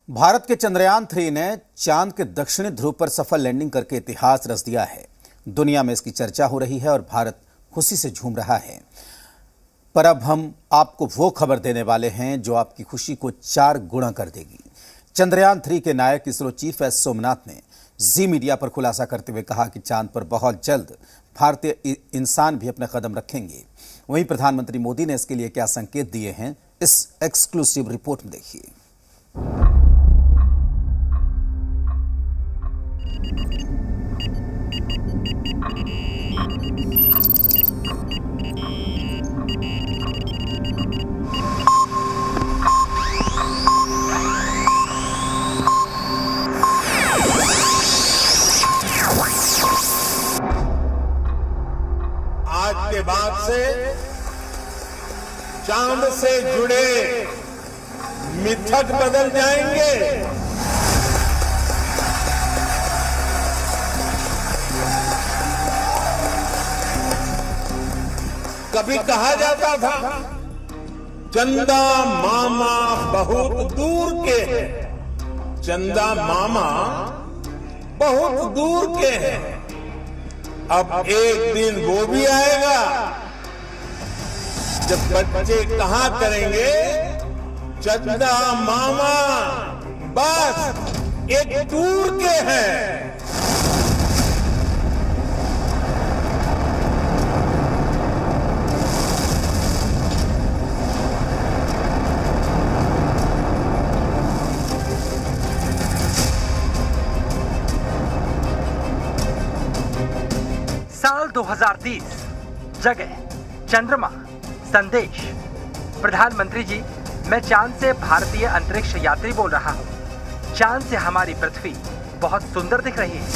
भारत के चंद्रयान-3 ने चांद के दक्षिणी ध्रुव पर सफल लैंडिंग करके इतिहास रच दिया है। दुनिया में इसकी चर्चा हो रही है और भारत खुशी से झूम रहा है। पर अब हम आपको वो खबर देने वाले हैं जो आपकी खुशी को 4 गुना कर देगी। चंद्रयान-3 के नायक इसरो चीफ एस सोमनाथ ने जी मीडिया पर खुलासा करते हुए कहा कि चांद पर बहुत जल्द भारतीय इंसान भी अपने कदम रखेंगे। वहीं प्रधानमंत्री मोदी ने इसके लिए क्या संकेत दिए हैं, इस एक्सक्लूसिव रिपोर्ट में देखिए। आज के बाद से चांद से जुड़े मिथक बदल जाएंगे। कभी कहा जाता था चंदा मामा बहुत दूर के हैं, चंदा मामा बहुत दूर के हैं। अब एक दिन वो भी आएगा जब बच्चे कहा करेंगे चंदा मामा बस एक दूर के हैं। साल 2030, जगह चंद्रमा, संदेश। प्रधानमंत्री जी, मैं चांद से भारतीय अंतरिक्ष यात्री बोल रहा हूँ। चांद से हमारी पृथ्वी बहुत सुंदर दिख रही है।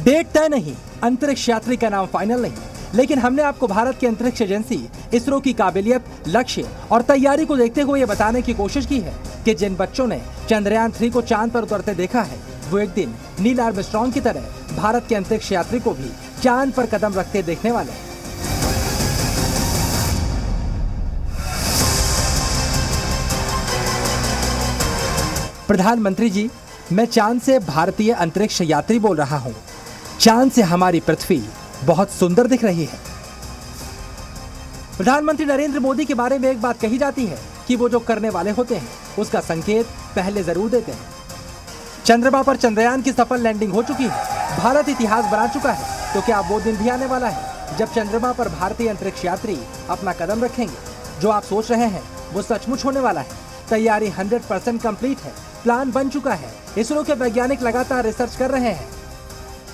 डेट तय नहीं, अंतरिक्ष यात्री का नाम फाइनल नहीं, लेकिन हमने आपको भारत की अंतरिक्ष एजेंसी इसरो की काबिलियत, लक्ष्य और तैयारी को देखते हुए ये बताने की कोशिश की है कि जिन बच्चों ने चंद्रयान-3 को चांद पर उतरते देखा है, वो एक दिन नील आर्मस्ट्रांग की तरह भारत के अंतरिक्ष यात्री को भी चांद पर कदम रखते देखने वाले हैं। प्रधानमंत्री जी, मैं चांद से भारतीय अंतरिक्ष यात्री बोल रहा हूँ। चांद से हमारी पृथ्वी बहुत सुंदर दिख रही है। प्रधानमंत्री नरेंद्र मोदी के बारे में एक बात कही जाती है कि वो जो करने वाले होते हैं उसका संकेत पहले जरूर देते हैं। चंद्रमा पर चंद्रयान की सफल लैंडिंग हो चुकी है। भारत इतिहास बना चुका है। तो क्या वो दिन भी आने वाला है जब चंद्रमा पर भारतीय अंतरिक्ष यात्री अपना कदम रखेंगे? जो आप सोच रहे हैं वो सचमुच होने वाला है। तैयारी 100% कंप्लीट है। प्लान बन चुका है। इसरो के वैज्ञानिक लगातार रिसर्च कर रहे हैं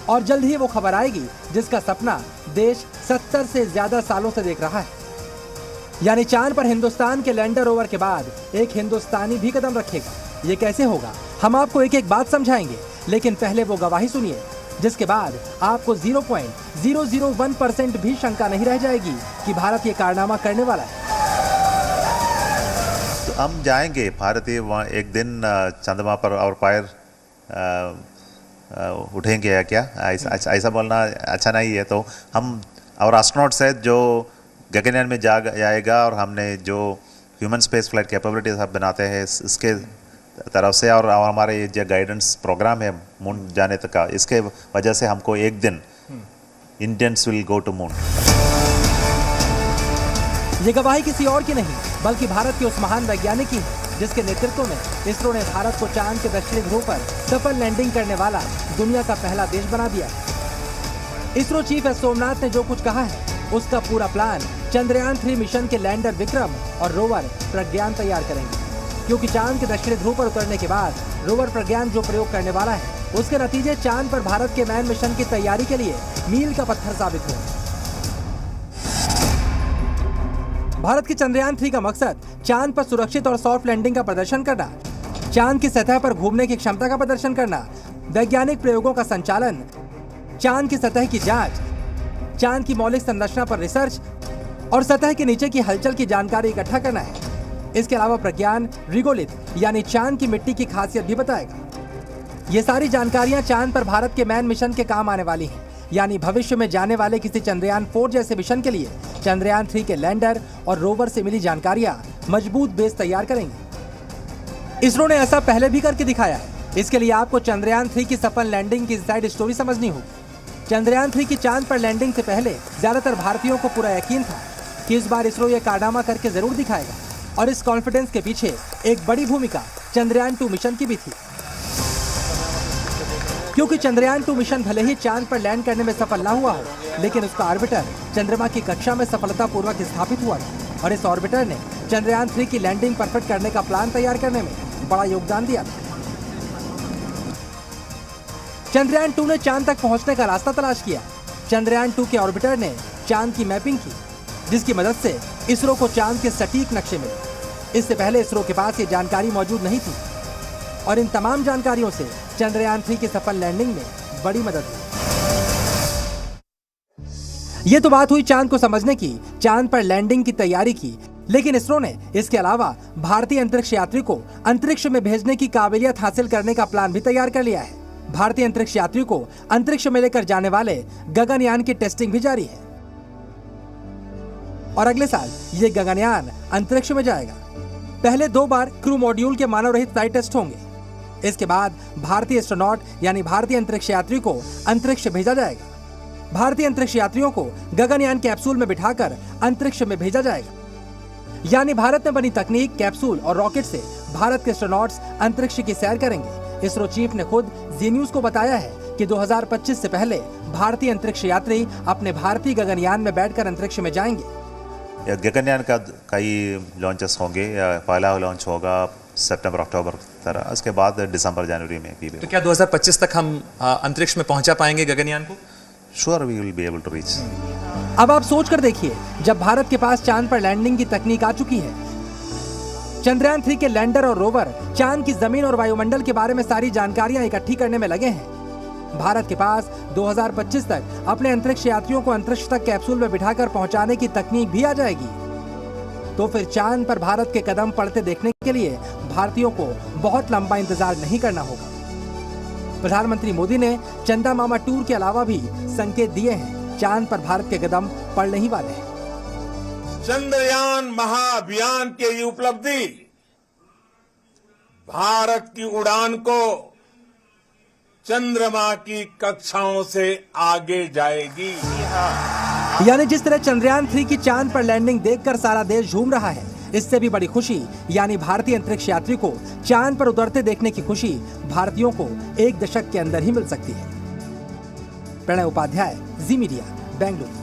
और जल्द ही वो खबर आएगी जिसका सपना देश 70 से ज्यादा सालों से देख रहा है। यानी चांद पर हिंदुस्तान के लैंडर रोवर के बाद एक हिंदुस्तानी भी कदम रखेगा। ये कैसे होगा, हम आपको एक एक बात समझाएंगे, लेकिन पहले वो गवाही सुनिए जिसके बाद आपको 0.001% भी शंका नहीं रह जाएगी कि भारत ये कारनामा करने वाला है। तो हम जाएंगे भारतीय वहाँ एक दिन चंद्रमा पर और पैर उठेंगे या क्या, ऐसा बोलना अच्छा नहीं है। तो हम और एस्ट्रोनॉट्स है जो गगनयान में जाएगा और हमने जो ह्यूमन स्पेस फ्लाइट कैपेबिलिटीज सब बनाते हैं इसके तरफ से और हमारे ये जो गाइडेंस प्रोग्राम है मून जाने तक का, इसके वजह से हमको एक दिन Indians will go to moon. ये गवाही किसी और की नहीं बल्कि भारत के उस महान वैज्ञानिक की है जिसके नेतृत्व में इसरो ने भारत को चांद के दक्षिणी ध्रुव पर सफल लैंडिंग करने वाला दुनिया का पहला देश बना दिया है। इसरो चीफ एस सोमनाथ ने जो कुछ कहा है उसका पूरा प्लान चंद्रयान-3 मिशन के लैंडर विक्रम और रोवर प्रज्ञान तैयार करेंगे, क्योंकि चांद के दक्षिणी ध्रुव पर उतरने के बाद रोवर प्रज्ञान जो प्रयोग करने वाला है उसके नतीजे चांद पर भारत के मैन मिशन की तैयारी के लिए मील का पत्थर साबित हुए। भारत के चंद्रयान-3 का मकसद चांद पर सुरक्षित और सॉफ्ट लैंडिंग का प्रदर्शन करना, चांद की सतह पर घूमने की क्षमता का प्रदर्शन करना, वैज्ञानिक प्रयोगों का संचालन, चांद की सतह की जांच, चांद की मौलिक संरचना पर रिसर्च और सतह के नीचे की हलचल की जानकारी इकट्ठा करना है। इसके अलावा प्रज्ञान रिगोलिथ यानी चांद की मिट्टी की खासियत भी बताएगा। ये सारी जानकारियां चांद पर भारत के मैन मिशन के काम आने वाली हैं। यानी भविष्य में जाने वाले किसी चंद्रयान-4 जैसे मिशन के लिए चंद्रयान-3 के लैंडर और रोवर से मिली जानकारियां मजबूत बेस तैयार करेंगी। इसरो ने ऐसा पहले भी करके दिखाया है। इसके लिए आपको चंद्रयान 3 की सफल लैंडिंग की इनसाइड स्टोरी समझनी होगी। चंद्रयान 3 की चांद पर लैंडिंग से पहले ज्यादातर भारतीयों को पूरा यकीन था कि इस बार इसरो ये कारनामा करके जरूर दिखाएगा, और इस कॉन्फिडेंस के पीछे एक बड़ी भूमिका चंद्रयान 2 मिशन की भी थी। क्योंकि चंद्रयान 2 मिशन भले ही चांद पर लैंड करने में सफल ना हुआ हो, लेकिन उसका ऑर्बिटर चंद्रमा की कक्षा में सफलतापूर्वक स्थापित हुआ था, और इस ऑर्बिटर ने चंद्रयान 3 की लैंडिंग परफेक्ट करने का प्लान तैयार करने में बड़ा योगदान दिया था। चंद्रयान 2 ने चांद तक पहुंचने का रास्ता तलाश किया। चंद्रयान 2 के ऑर्बिटर ने चांद की मैपिंग की, जिसकी मदद से इसरो को चांद के सटीक नक्शे मिले। इससे पहले इसरो के पास ये जानकारी मौजूद नहीं थी, और इन तमाम जानकारियों से चंद्रयान 3 की सफल लैंडिंग में बड़ी मदद हुई। ये तो बात हुई चांद को समझने की, चांद पर लैंडिंग की तैयारी की, लेकिन इसरो ने इसके अलावा भारतीय अंतरिक्ष यात्री को अंतरिक्ष में भेजने की काबिलियत हासिल करने का प्लान भी तैयार कर लिया है। भारतीय अंतरिक्ष यात्री को अंतरिक्ष में लेकर जाने वाले गगनयान की टेस्टिंग भी जारी है, और अगले साल ये गगनयान अंतरिक्ष में जाएगा। पहले 2 बार क्रू मॉड्यूल के मानव रहित फ्लाइट टेस्ट होंगे। इसके बाद भारतीय एस्ट्रोनॉट यानी भारतीय अंतरिक्ष यात्री को अंतरिक्ष भेजा जाएगा। भारतीय अंतरिक्ष यात्रियों को गगनयान कैप्सूल में बिठाकर अंतरिक्ष में भेजा जाएगा। यानी भारत में बनी तकनीक, कैप्सूल और रॉकेट से भारत के एस्ट्रोनॉट्स अंतरिक्ष की सैर करेंगे। इसरो चीफ ने खुद जी न्यूज को बताया है कि 2025 से पहले भारतीय अंतरिक्ष यात्री अपने भारतीय गगनयान में बैठकर अंतरिक्ष में जाएंगे। गगनयान का कई लॉन्चेस होंगे, या पहला लॉन्च होगा सितंबर अक्टूबर तरह, उसके बाद दिसंबर जनवरी में भी। तो क्या 2025 तक हम अंतरिक्ष में पहुंचा पाएंगे गगनयान को? Sure we will be able to reach. अब आप सोच कर देखिए, जब भारत के पास चांद पर लैंडिंग की तकनीक आ चुकी है, चंद्रयान 3 के लैंडर और रोवर चांद की जमीन और वायुमंडल के बारे में सारी जानकारियां इकट्ठी करने में लगे हैं, भारत के पास 2025 तक अपने अंतरिक्ष यात्रियों को अंतरिक्ष तक कैप्सूल में बिठाकर पहुंचाने की तकनीक भी आ जाएगी, तो फिर चांद पर भारत के कदम पड़ते देखने के लिए भारतीयों को बहुत लंबा इंतजार नहीं करना होगा। प्रधानमंत्री मोदी ने चंदा मामा टूर के अलावा भी संकेत दिए हैं, चांद पर भारत के कदम पड़ने ही वाले हैं। चंद्रयान महाअभियान की ये उपलब्धि भारत की उड़ान को चंद्रमा की कक्षाओं से आगे जाएगी। यानी जिस तरह चंद्रयान 3 की चांद पर लैंडिंग देखकर सारा देश झूम रहा है, इससे भी बड़ी खुशी यानी भारतीय अंतरिक्ष यात्री को चांद पर उतरते देखने की खुशी भारतीयों को 1 दशक के अंदर ही मिल सकती है। प्रणय उपाध्याय, जी मीडिया, बेंगलुरु।